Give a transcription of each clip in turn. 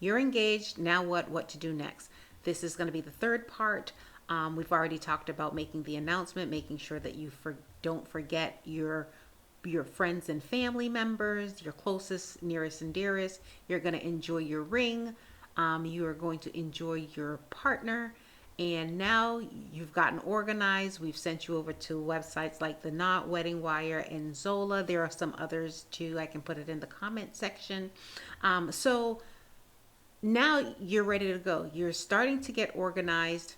you're engaged. Now what to do next? This is going to be the third part. We've already talked about making the announcement, making sure that you don't forget your friends and family members, your closest, nearest, and dearest. You're going to enjoy your ring. You are going to enjoy your partner. And now you've gotten organized. We've sent you over to websites like The Knot, Wedding Wire, and Zola. There are some others too. I can put it in the comment section. So now you're ready to go. You're starting to get organized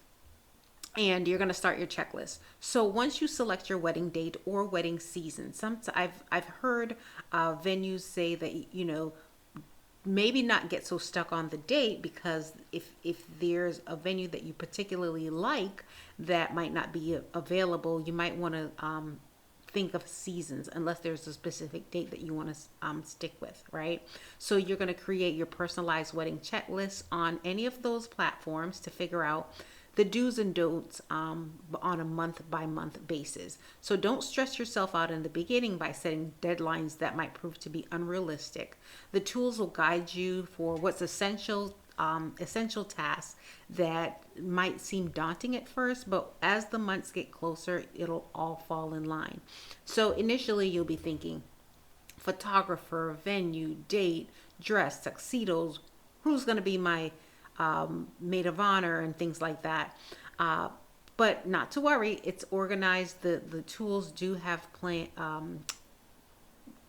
and you're going to start your checklist. So once you select your wedding date or wedding season, I've heard venues say that maybe not get so stuck on the date, because if there's a venue that you particularly like that might not be available, you might want to think of seasons, unless there's a specific date that you want to stick with, right? So you're going to create your personalized wedding checklist on any of those platforms to figure out the do's and don'ts on a month by month basis. So don't stress yourself out in the beginning by setting deadlines that might prove to be unrealistic. The tools will guide you for what's essential tasks that might seem daunting at first, but as the months get closer, it'll all fall in line. So initially, you'll be thinking photographer, venue, date, dress, tuxedos, who's going to be my maid of honor, and things like that. But not to worry, it's organized. The tools do have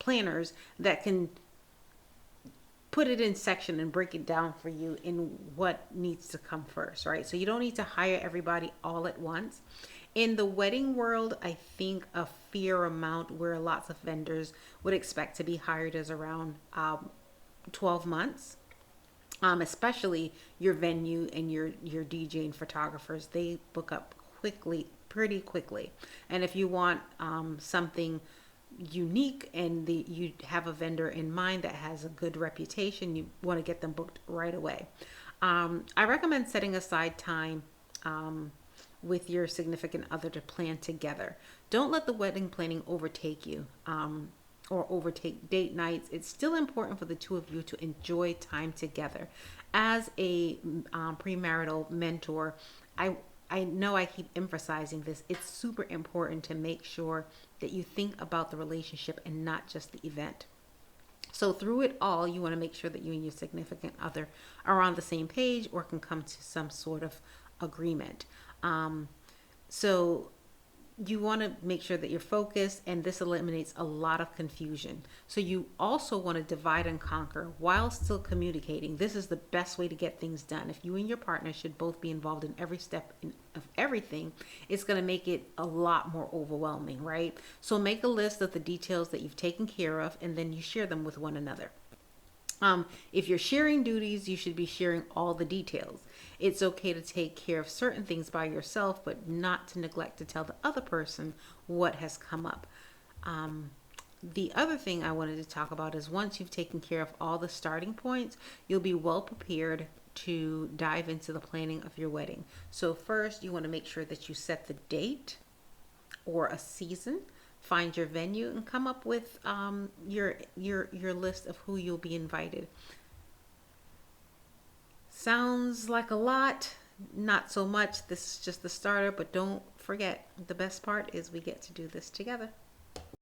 planners that can put it in section and break it down for you in what needs to come first, right? So you don't need to hire everybody all at once. In the wedding world, I think a fair amount where lots of vendors would expect to be hired is around 12 months. Especially your venue and your DJ and photographers, they book up quickly, pretty quickly. And if you want something unique and you have a vendor in mind that has a good reputation, you want to get them booked right away. I recommend setting aside time with your significant other to plan together. Don't let the wedding planning overtake you. Or overtake date nights. It's still important for the two of you to enjoy time together. As a premarital mentor, I know I keep emphasizing this. It's super important to make sure that you think about the relationship and not just the event. So through it all, you want to make sure that you and your significant other are on the same page or can come to some sort of agreement. So you want to make sure that you're focused, and this eliminates a lot of confusion. So you also want to divide and conquer while still communicating. This is the best way to get things done. If you and your partner should both be involved in every step of everything, it's going to make it a lot more overwhelming, right? So make a list of the details that you've taken care of, and then you share them with one another. If you're sharing duties, you should be sharing all the details. It's okay to take care of certain things by yourself, but not to neglect to tell the other person what has come up. The other thing I wanted to talk about is once you've taken care of all the starting points, you'll be well prepared to dive into the planning of your wedding. So first, you want to make sure that you set the date or a season, find your venue, and come up with your list of who you'll be invited. Sounds like a lot, not so much. This is just the starter, but don't forget, the best part is we get to do this together.